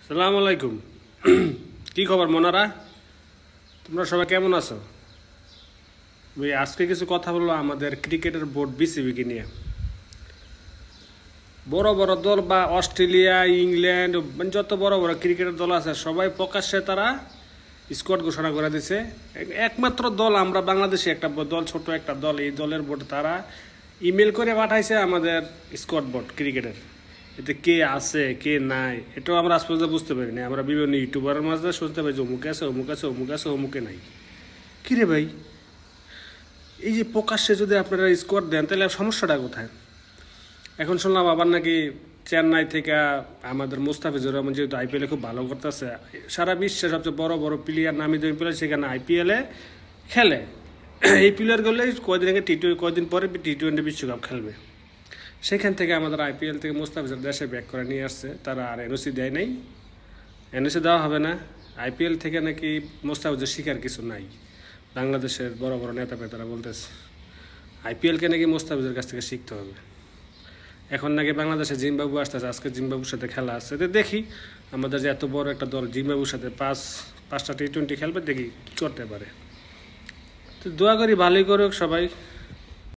সালামু আলাইকুম। কি খবর মনারা, তোমরা সবাই কেমন আছো? ভাই আজকে কিছু কথা বলবো আমাদের ক্রিকেটের বোর্ড বিসিবিকে নিয়ে। বড় বড় দল বা অস্ট্রেলিয়া, ইংল্যান্ড, যত বড় বড় ক্রিকেটের দল আছে সবাই প্রকাশ্যে তারা স্কোয়াড ঘোষণা করে দিছে। একমাত্র দল আমরা বাংলাদেশে একটা দল, ছোট একটা দল, এই দলের বোর্ড তারা ইমেল করে পাঠাইছে আমাদের স্কোয়াড বোর্ড ক্রিকেটের। এতে কে আছে কে নাই এটাও আমরা আজ পর্যন্ত বুঝতে পারিনি। আমরা বিভিন্ন ইউটিউবারের মাঝে শুনতে পাই যে অমুকে আছে অমুক আছে অমুক আছে অমুকে নাই। কিরে ভাই, এই যে প্রকাশ্যে যদি আপনারা স্কোয়াড দেন তাহলে সমস্যাটা কোথায়? এখন শুনলাম আবার নাকি চেন্নাই থেকে আমাদের মুস্তাফিজুর রহমান, যেহেতু আইপিএলে খুব ভালো করতেছে, সারা বিশ্বে সবচেয়ে বড় বড় প্লেয়ার, নামি দামি প্লেয়ার সেখানে আইপিএলে খেলে। এই প্লেয়ারগুলো কয়দিন আগে কয়দিন পরে টি-20 বিশ্বকাপ খেলবে। সেখান থেকে আমাদের আইপিএল থেকে মুস্তাফিজুর দেশে ব্যাক করে নিয়ে আসছে। তারা আর এনওসি দেয় নাই, এনওসি দেওয়া হবে না। আইপিএল থেকে নাকি মুস্তাফিজুর শিকার কিছু নাই। বাংলাদেশের বড় বড় নেতা পেতারা বলতেছে আইপিএলকে নাকি মুস্তাফিজুর কাছ থেকে শিখতে হবে। এখন নাকি বাংলাদেশে জিম্বাবু আসতেছে, আজকে জিম্বাবুর সাথে খেলা আছে। দেখি আমাদের যে এত বড় একটা দল জিম্বাবুর সাথে পাঁচটা টি-20 খেলবে, দেখি কী করতে পারে। তো দোয়া করি ভালোই করুক সবাই।